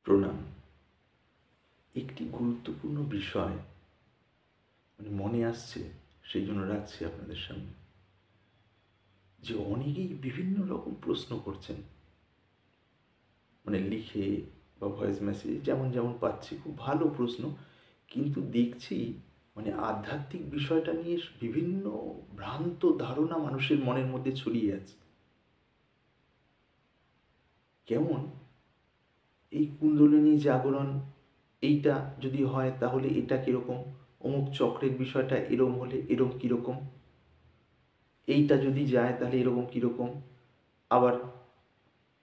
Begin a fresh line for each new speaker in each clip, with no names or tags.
প্রণাম। একটি গুরুত্বপূর্ণ বিষয় মনে আসছে, সেই জন্য রাখছি আপনাদের সামনে। যে অনেকেই বিভিন্ন রকম প্রশ্ন করছেন, লিখে বা ভয়েস মেসেজ যেমন পাচ্ছি, খুব ভালো প্রশ্ন। কিন্তু দেখছি আধ্যাত্মিক বিষয়টা নিয়ে বিভিন্ন ভ্রান্ত ধারণা মানুষের মনের মধ্যে ছড়িয়ে আছে। কেমন এই কুণ্ডলিনী জাগরণ, এইটা যদি হয় তাহলে এটা কীরকম, অমুক চক্রের বিষয়টা এরম হলে এরম কীরকম, এইটা যদি যায় তাহলে এরকম কীরকম। আবার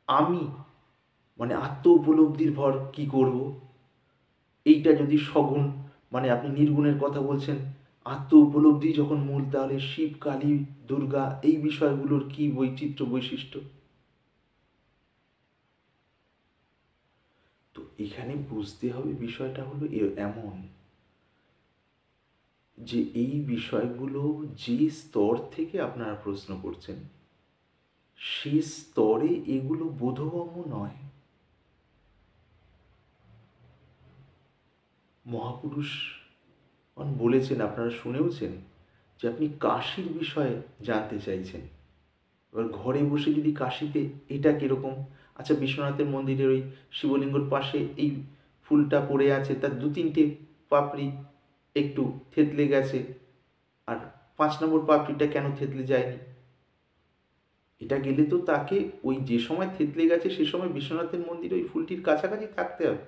আমি আত্ম উপলব্ধির ভর কী করব, এইটা যদি সগুণ, আপনি নির্গুণের কথা বলছেন, আত্ম উপলব্ধি যখন মূল, তাহলে শিব, কালী, দুর্গা এই বিষয়গুলোর কী বৈচিত্র্য বৈশিষ্ট্য। তো এখানে বুঝতে হবে বিষয়টা হলো এমন যে এই বিষয়গুলো যে স্তর থেকে আপনারা প্রশ্ন করছেন, সেই স্তরে এগুলো বোধগম্য নয়। মহাপুরুষ বলেছেন, আপনারা শুনেওছেন, যে আপনি কাশীর বিষয়ে জানতে চাইছেন। এবার ঘরে বসে যদি কাশীতে এটা কীরকম, আচ্ছা বিশ্বনাথের মন্দিরের ওই শিবলিঙ্গর পাশে এই ফুলটা পড়ে আছে, তার 2-3টে পাপড়ি একটু থেতলে গেছে, আর 5 নম্বর পাপড়িটা কেন থেতলে যায়নি, এটা গেলে তো তাকে ওই যে সময় থেতলে গেছে সে সময় বিশ্বনাথের মন্দিরে ওই ফুলটির কাছাকাছি থাকতে হবে।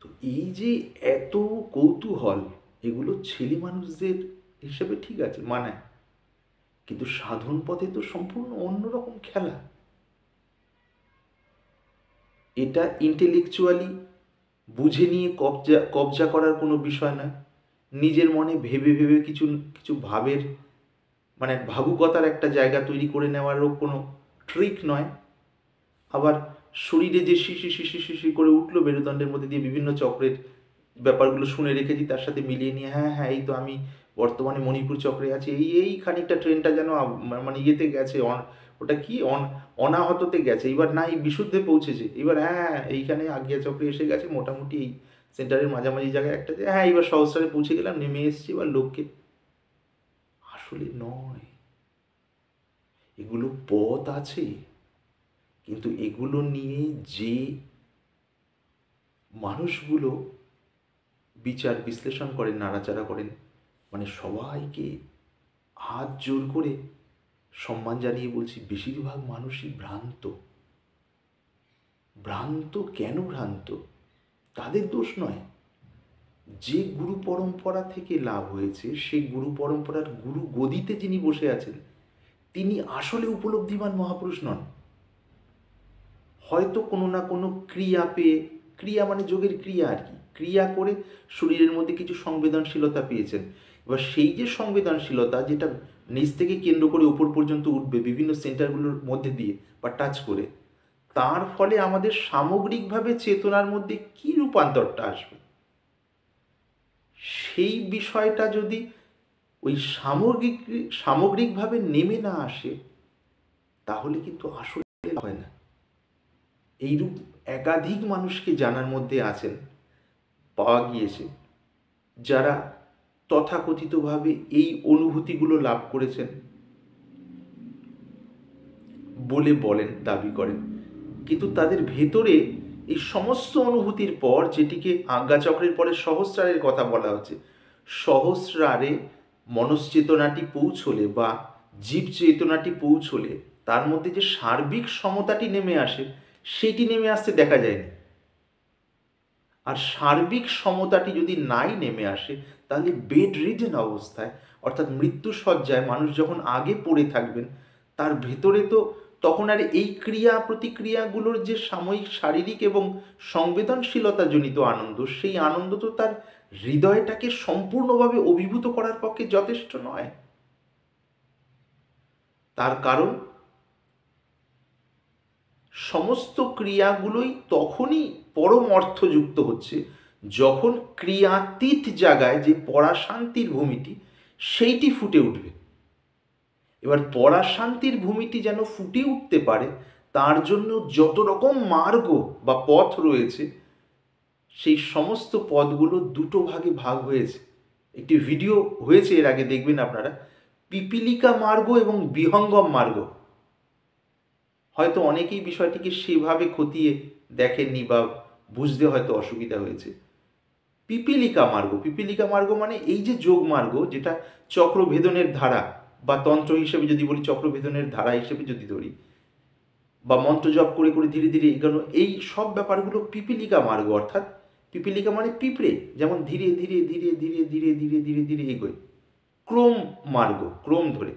তো এই যে এত কৌতূহল, এগুলো ছেলে মানুষদের হিসেবে ঠিক আছে, মানায়, কিন্তু সাধন পথে তো সম্পূর্ণ অন্যরকম খেলা। এটা ইন্টেলেকচুয়ালি বুঝে নিয়ে কবজা করার কোনো বিষয় নয়। নিজের মনে ভেবে ভেবে কিছু কিছু ভাবের ভাবুকতার একটা জায়গা তৈরি করে নেওয়ারও কোনো ট্রিক নয়। আবার শরীরে যে শিশি শিশি শিশি করে উঠলো মেরুদণ্ডের মধ্যে দিয়ে বিভিন্ন চক্রের ব্যাপারগুলো শুনে রেখেছি, তার সাথে মিলিয়ে নিয়ে হ্যাঁ এই তো আমি বর্তমানে মণিপুর চক্রে আছি, এই খানিকটা ট্রেনটা যেন ইয়েতে গেছে, ওটা কি অনাহততে গেছে, এবার না এই বিশুদ্ধে পৌঁছেছে, এবার এইখানে আজ্ঞা চক্রে এসে গেছে, মোটামুটি এই সেন্টারের মাঝামাঝি জায়গায় একটা, এবার সহস্রারে পৌঁছে গেলাম, নেমে এসছি, এবার লোককে। আসলে নয়, এগুলো পথ আছে, কিন্তু এগুলো নিয়ে যে মানুষগুলো বিচার বিশ্লেষণ করেন, নাড়াচাড়া করেন, সবাইকে হাত জোর করে সম্মান জানিয়ে বলছি, বেশিরভাগ মানুষই ভ্রান্ত। কেন ভ্রান্ত? তাদের দোষ নয়। যে গুরু পরম্পরা থেকে লাভ হয়েছে, সেই গুরু পরম্পরার গুরু গদিতে যিনি বসে আছেন, তিনি আসলে উপলব্ধিমান মহাপুরুষ নন। হয়তো কোনো না কোনো ক্রিয়া পেয়ে, ক্রিয়া যোগের ক্রিয়া আর কি, ক্রিয়া করে শরীরের মধ্যে কিছু সংবেদনশীলতা পেয়েছেন। এবার সেই যে সংবেদনশীলতা, যেটা নিচ থেকে কেন্দ্র করে উপর পর্যন্ত উঠবে বিভিন্ন সেন্টারগুলোর মধ্যে দিয়ে বা টাচ করে, তার ফলে আমাদের সামগ্রিকভাবে চেতনার মধ্যে কী রূপান্তরটা আসবে, সেই বিষয়টা যদি ওই সামগ্রিকভাবে নেমে না আসে, তাহলে কিন্তু আসলে হয় না। এইরূপ একাধিক মানুষকে জানার মধ্যে আছেন, পাওয়া গিয়েছে, যারা তথাকথিতভাবে এই অনুভূতিগুলো লাভ করেছেন বলে বলেন, দাবি করেন, কিন্তু তাদের ভেতরে এই সমস্ত অনুভূতির পর, যেটিকে আজ্ঞাচক্রের পরে সহস্রারের কথা বলা হচ্ছে, সহস্রারে মনশ্চেতনাটি পৌঁছলে বা জীব চেতনাটি পৌঁছলে তার মধ্যে যে সার্বিক সমতাটি নেমে আসে, সেটি নেমে আসতে দেখা যায়নি। আর সার্বিক সমতাটি যদি নাই নেমে আসে, তাহলে বেড রিডেন অবস্থায়, অর্থাৎ মৃত্যুসজ্জায় মানুষ যখন আগে পড়ে থাকবেন, তার ভেতরে তো তখন আর এই ক্রিয়া প্রতিক্রিয়াগুলোর যে সাময়িক শারীরিক এবং সংবেদনশীলতাজনিত আনন্দ, সেই আনন্দ তো তার হৃদয়টাকে সম্পূর্ণভাবে অভিভূত করার পক্ষে যথেষ্ট নয়। তার কারণ সমস্ত ক্রিয়াগুলোই তখনই পরম অর্থযুক্ত হচ্ছে, যখন ক্রিয়াতীত জায়গায় যে পরাশান্তির ভূমিটি, সেইটি ফুটে উঠবে। এবার পরাশান্তির ভূমিটি যেন ফুটে উঠতে পারে, তার জন্য যত রকম মার্গ বা পথ রয়েছে সেই সমস্ত পথগুলো দুটো ভাগে ভাগ হয়েছে। একটি ভিডিও হয়েছে এর আগে, দেখবেন আপনারা, পিপিলিকা মার্গ এবং বিহঙ্গম মার্গ। হয়তো অনেকেই বিষয়টিকে সেভাবে খতিয়ে দেখেননি বা বুঝতে হয়তো অসুবিধা হয়েছে। পিপিলিকা মার্গ মানে এই যে যোগ মার্গ, যেটা চক্রভেদনের ধারা বা তন্ত্র হিসেবে যদি বলি, চক্রভেদনের ধারা হিসেবে যদি ধরি, বা মন্ত্র জপ করে করে ধীরে ধীরে এগোনো, এই সব ব্যাপারগুলো পিপিলিকা মার্গ। অর্থাৎ পিপিলিকা মানে পিঁপড়ে, যেমন ধীরে ধীরে ধীরে ধীরে ধীরে ধীরে ধীরে ধীরে এগোয়, ক্রম মার্গ, ক্রম ধরে।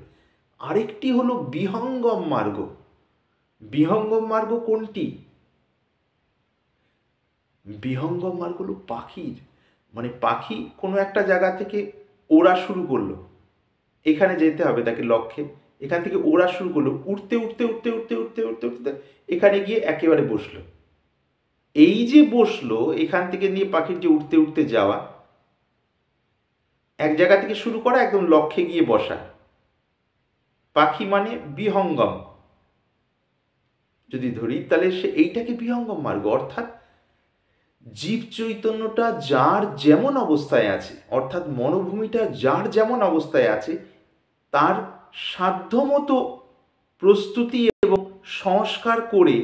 আরেকটি হলো বিহঙ্গম মার্গ। বিহঙ্গম মার্গ কোনটি? বিহঙ্গম মার্গ হলো পাখির, মানে পাখি কোনো একটা জায়গা থেকে ওড়া শুরু করলো, এখানে যেতে হবে তাকে লক্ষ্যে, এখান থেকে ওড়া শুরু করলো, উঠতে উঠতে উঠতে উঠতে উঠতে উঠতে উঠতে এখানে গিয়ে একেবারে বসলো। এই যে বসলো, এখান থেকে নিয়ে পাখির যে উঠতে উঠতে যাওয়া, এক জায়গা থেকে শুরু করা, একদম লক্ষ্যে গিয়ে বসা, পাখি মানে বিহঙ্গম যদি ধরি, তাহলে সে এইটাকে বিহঙ্গম মার্গ। অর্থাৎ জীব চৈতন্যটা যার যেমন অবস্থায় আছে, অর্থাৎ মনোভূমিটা যার যেমন অবস্থায় আছে, তার সাধ্যমতো প্রস্তুতি এবং সংস্কার করে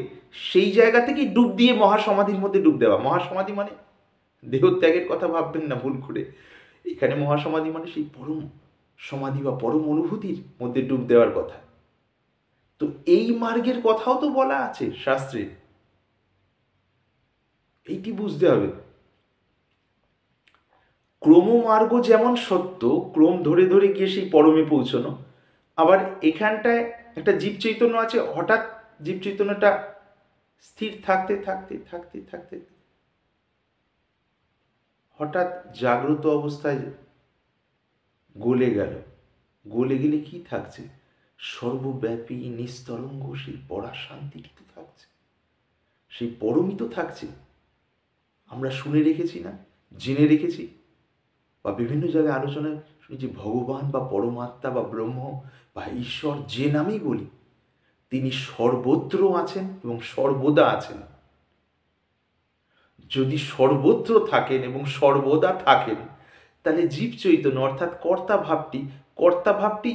সেই জায়গা থেকে ডুব দিয়ে মহাসমাধির মধ্যে ডুব দেওয়া। মহাসমাধি মানে দেহত্যাগের কথা ভাববেন না ভুল করে, এখানে মহাসমাধি মানে সেই পরম সমাধি বা পরম অনুভূতির মধ্যে ডুব দেওয়ার কথা। তো এই মার্গের কথাও তো বলা আছে শাস্ত্রে, এইটি বুঝতে হবে। ক্রমমার্গ যেমন সত্য, ক্রম ধরে ধরে গিয়ে সেই পরমে পৌঁছানো, আবার এখানটায় একটা জীব চৈতন্য আছে, হঠাৎ জীব চৈতন্যটা স্থির থাকতে থাকতে থাকতে থাকতে হঠাৎ জাগ্রত অবস্থায় গলে গেল। গলে গেলে কি থাকছে? সর্বব্যাপী নিস্তরঙ্গ সেই পড়া শান্তিটি তো থাকছে, সেই পরমই তো থাকছে। আমরা শুনে রেখেছি না, জেনে রেখেছি, বা বিভিন্ন জায়গায় আলোচনায় শুনেছি, ভগবান বা পরমাত্মা বা ব্রহ্ম বা ঈশ্বর যে নামেই বলি, তিনি সর্বত্র আছেন এবং সর্বদা আছেন। যদি সর্বত্র থাকেন এবং সর্বদা থাকেন, তাহলে জীব চৈতন্য অর্থাৎ কর্তা ভাবটি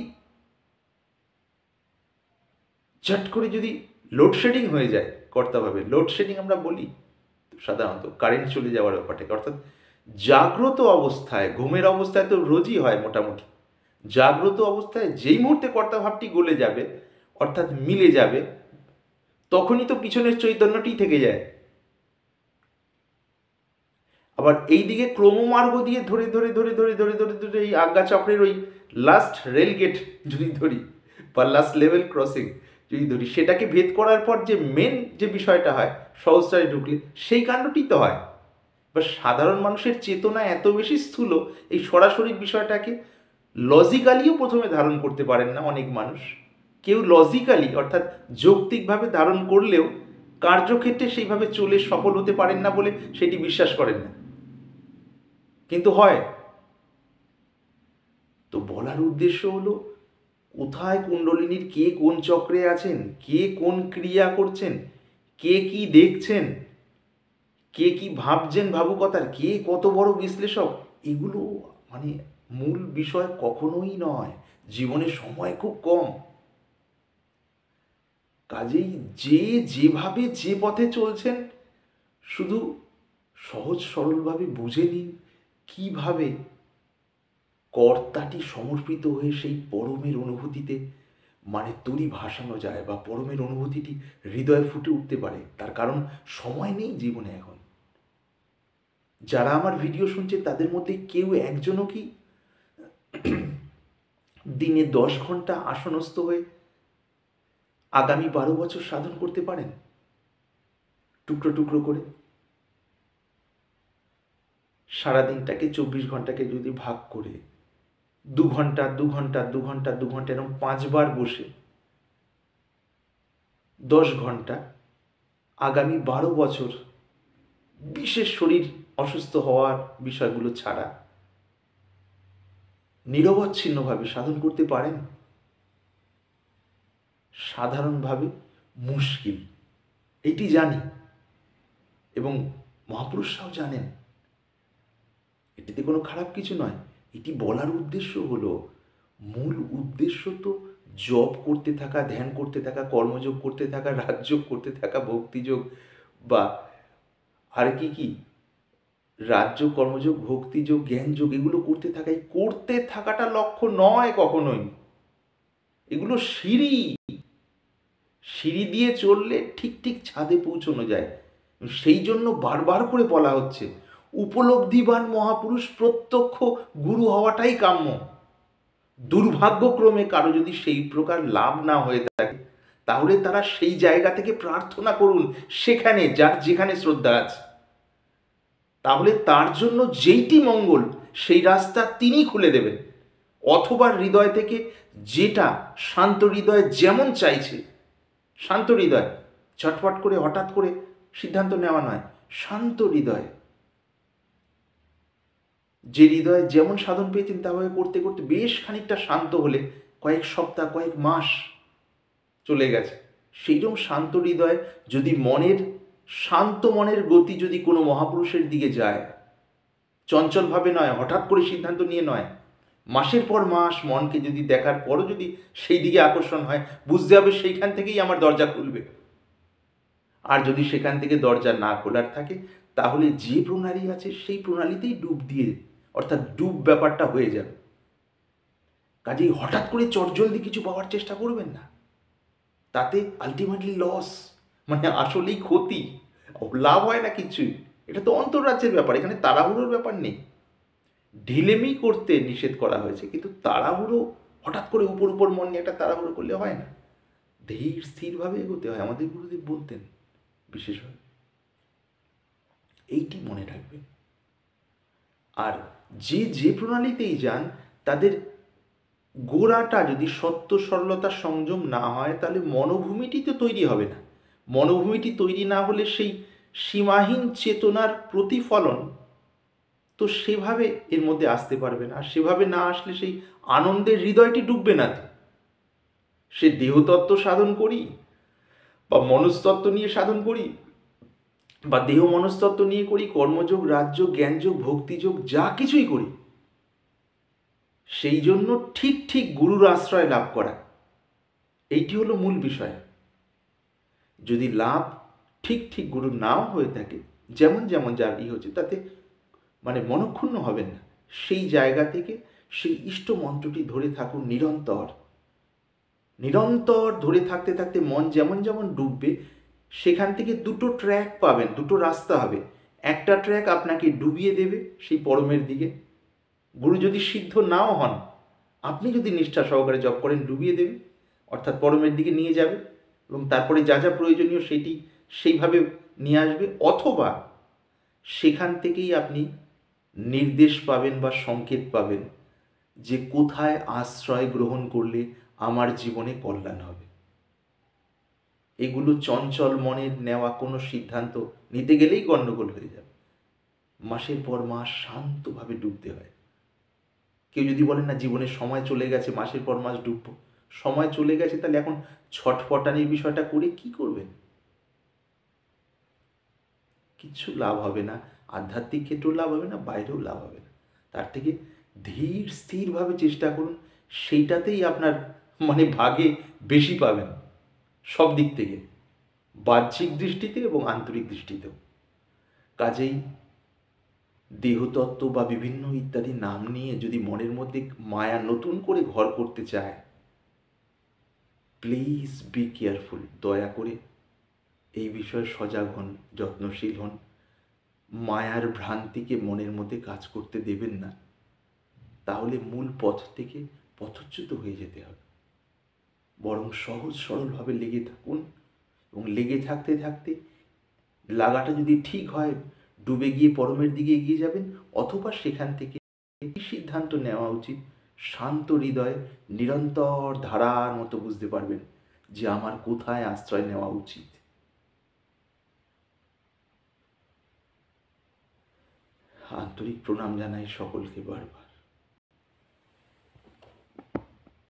চট করে যদি লোডশেডিং হয়ে যায়, কর্তা ভাবে লোডশেডিং আমরা বলি সাধারণত, কারেন্ট চলে যাওয়ার ব্যাপারটাকে, অর্থাৎ জাগ্রত অবস্থায়, ঘুমের অবস্থায় তো রোজই হয় মোটামুটি, জাগ্রত অবস্থায় যেই মুহূর্তে কর্তা ভাবটি গলে যাবে, অর্থাৎ মিলে যাবে, তখনই তো পিছনের চৈতন্যটি থেকে যায়। আবার এই দিকে ক্রমমার্গ দিয়ে ধরে ধরে ধরে ধরে ধরে ধরে ধরে এই আজ্ঞা চক্রের ওই লাস্ট রেল গেট যদি ধরি, বা লাস্ট লেভেল ক্রসিং যদি ধরি, সেটাকে ভেদ করার পর যে মেন যে বিষয়টা হয়, সহস্রায় ঢুকলে সেই কাণ্ডটি তো হয়। বা সাধারণ মানুষের চেতনা এত বেশি স্থূল, এই সরাসরি বিষয়টাকে লজিক্যালিও প্রথমে ধারণ করতে পারেন না অনেক মানুষ। কেউ লজিক্যালি অর্থাৎ যৌক্তিকভাবে ধারণ করলেও কার্যক্ষেত্রে সেইভাবে চলে সফল হতে পারেন না বলে সেটি বিশ্বাস করেন না, কিন্তু হয়। তো বলার উদ্দেশ্য হলো, কোথায় কুণ্ডলিনীর কে কোন চক্রে আছেন, কে কোন ক্রিয়া করছেন, কে কি দেখছেন, কে কি ভাবছেন ভাবুকতার, কে কত বড় বিশ্লেষক, এগুলো মানে মূল বিষয় কখনোই নয়। জীবনে সময় খুব কম, কাজেই যে যেভাবে যে পথে চলছেন, শুধু সহজ সরলভাবে বুঝে নিন কিভাবে কর্তাটি সমর্পিত হয়ে সেই পরমের অনুভূতিতে মানে তরি ভাসানো যায়, বা পরমের অনুভূতিটি হৃদয়ে ফুটে উঠতে পারে। তার কারণ সময় নেই জীবনে এখন। যারা আমার ভিডিও শুনছে তাদের মধ্যে কেউ একজনও কি দিনে 10 ঘন্টা আসনস্থ হয়ে আগামী 12 বছর সাধন করতে পারেন টুকরো টুকরো করে? সারাদিনটাকে 24 ঘন্টাকে যদি ভাগ করে 2 ঘন্টা 2 ঘন্টা 2 ঘন্টা 2 ঘন্টা এরকম 5 বার বসে 10 ঘন্টা আগামী 12 বছর, বিশেষ শরীর অসুস্থ হওয়ার বিষয়গুলো ছাড়া, নিরবচ্ছিন্নভাবে সাধন করতে পারেন? সাধারণভাবে মুশকিল, এইটি জানি এবং মহাপুরুষরাও জানেন। এটিতে কোনো খারাপ কিছু নয়। এটি বলার উদ্দেশ্য হলো, মূল উদ্দেশ্য তো জপ করতে থাকা, ধ্যান করতে থাকা, কর্মযোগ করতে থাকা, রাজযোগ করতে থাকা, ভক্তিযোগ বা আর কি কি রাজযোগ, কর্মযোগ, ভক্তিযোগ, জ্ঞানযোগ, এগুলো করতে থাকা। এই করতে থাকাটা লক্ষ্য নয় কখনোই। এগুলো সিঁড়ি, সিঁড়ি দিয়ে চললে ঠিক ঠিক ছাদে পৌঁছানো যায়। সেই জন্য বারবার করে বলা হচ্ছে, উপলব্ধিবান মহাপুরুষ প্রত্যক্ষ গুরু হওয়াটাই কাম্য। দুর্ভাগ্যক্রমে কারো যদি সেই প্রকার লাভ না হয়ে থাকে, তাহলে তারা সেই জায়গা থেকে প্রার্থনা করুন, সেখানে যার যেখানে শ্রদ্ধা আছে। তাহলে তার জন্য যেইটি মঙ্গল, সেই রাস্তা তিনি খুলে দেবেন। অথবা হৃদয় থেকে যেটা শান্ত হৃদয় যেমন চাইছে, শান্ত হৃদয়, চটপট করে হঠাৎ করে সিদ্ধান্ত নেওয়া নয়, শান্ত হৃদয়, যে হৃদয় যেমন সাধন পেয়েছেন তাভাবে করতে করতে বেশ খানিকটা শান্ত হলে, কয়েক সপ্তাহ, কয়েক মাস চলে গেছে, সেইরকম শান্ত হৃদয় যদি মনের, শান্ত মনের গতি যদি কোনো মহাপুরুষের দিকে যায়, চঞ্চলভাবে নয়, হঠাৎ করে সিদ্ধান্ত নিয়ে নয়, মাসের পর মাস মনকে যদি দেখার পরও যদি সেই দিকে আকর্ষণ হয়, বুঝতে হবে সেইখান থেকেই আমার দরজা খুলবে। আর যদি সেখান থেকে দরজা না খোলার থাকে, তাহলে যে প্রণালী আছে সেই প্রণালীতেই ডুব দিয়ে, অর্থাৎ ডুব ব্যাপারটা হয়ে যাবে। কাজেই হঠাৎ করে চটজলদি কিছু পাওয়ার চেষ্টা করবেন না, তাতে আলটিমেটলি লস, মানে আসলেই ক্ষতি, লাভ হয় না কিছুই। এটা তো অন্তর্রাজ্যের ব্যাপার, এখানে তাড়াহুড়োর ব্যাপার নেই। ঢিলেমি করতে নিষেধ করা হয়েছে, কিন্তু তাড়াহুড়ো, হঠাৎ করে উপর উপর মন নিয়ে একটা তাড়াহুড়ো করলে হয় না। ধীর স্থিরভাবে এগোতে হয়, আমাদের গুরুদেব বলতেন বিশেষভাবে। এইটি মনে রাখবেন। আর যে যে প্রণালীতেই যান, তাদের গোড়াটা যদি সত্য, সরলতা, সংযম না হয়, তাহলে মনোভূমিটি তো তৈরি হবে না। মনোভূমিটি তৈরি না হলে সেই সীমাহীন চেতনার প্রতিফলন তো সেভাবে এর মধ্যে আসতে পারবে না। আর সেভাবে না আসলে সেই আনন্দের হৃদয়টি ডুববে না। সে দেহতত্ত্ব সাধন করি বা মনস্তত্ত্ব নিয়ে সাধন করি, বা দেহ মনস্তত্ত্ব নিয়ে করি, কর্মযোগ, রাজযোগ, জ্ঞানযোগ, ভক্তিযোগ, যা কিছুই করি, সেই জন্য ঠিক ঠিক গুরুর আশ্রয় লাভ করা, এইটি হলো মূল বিষয়। যদি লাভ ঠিক ঠিক গুরুর নাও হয়ে থাকে, যেমন যেমন যার হচ্ছে, তাতে মানে মনক্ষুণ্ণ হবেন না। সেই জায়গা থেকে সেই ইষ্ট মন্ত্রটি ধরে থাকুন নিরন্তর। নিরন্তর ধরে থাকতে থাকতে মন যেমন যেমন ডুববে, সেখান থেকে দুটো ট্র্যাক পাবেন, দুটো রাস্তা হবে। একটা ট্র্যাক আপনাকে ডুবিয়ে দেবে সেই পরমের দিকে, গুরু যদি সিদ্ধ নাও হন, আপনি যদি নিষ্ঠা সহকারে জপ করেন, ডুবিয়ে দেবে, অর্থাৎ পরমের দিকে নিয়ে যাবে, এবং তারপরে যা যা প্রয়োজনীয় সেটি সেইভাবে নিয়ে আসবে। অথবা সেখান থেকেই আপনি নির্দেশ পাবেন বা সংকেত পাবেন যে কোথায় আশ্রয় গ্রহণ করলে আমার জীবনে কল্যাণ হবে। এগুলো চঞ্চল মনের নেওয়া কোনো সিদ্ধান্ত নিতে গেলেই গণ্ডগোল হয়ে যাবে। মাসের পর মাস শান্তভাবে ডুবতে হয়। কেউ যদি বলেন না জীবনের সময় চলে গেছে, মাসের পর মাস ডুববো, সময় চলে গেছে, তাহলে এখন ছটফটানির বিষয়টা করে কি করবেন? কিচ্ছু লাভ হবে না, আধ্যাত্মিক ক্ষেত্রেও লাভ হবে না, বাইরেও লাভ হবে না। তার থেকে ধীর স্থিরভাবে চেষ্টা করুন, সেইটাতেই আপনার মানে ভাগে বেশি পাবেন, সব দিক থেকে, বাহ্যিক দৃষ্টিতে এবং আন্তরিক দৃষ্টিতেও। কাজেই দেহতত্ত্ব বা বিভিন্ন ইত্যাদি নাম নিয়ে যদি মনের মধ্যে মায়া নতুন করে ঘর করতে চায়, প্লিজ বি কেয়ারফুল। দয়া করে এই বিষয়ে সজাগ হন, যত্নশীল হন। মায়ার ভ্রান্তিকে মনের মধ্যে কাজ করতে দেবেন না, তাহলে মূল পথ থেকে পথচ্যুত হয়ে যেতে হবে। বরং সহজ সরলভাবে লেগে থাকুন, এবং লেগে থাকতে থাকতে লাগাটা যদি ঠিক হয়, ডুবে গিয়ে পরমের দিকে এগিয়ে যাবেন। অথবা সেখান থেকে সিদ্ধান্ত নেওয়া উচিত, শান্ত হৃদয়ে নিরন্তর ধারার মতো বুঝতে পারবেন যে আমার কোথায় আশ্রয় নেওয়া উচিত। আন্তরিক প্রণাম জানাই সকলকে বারবার।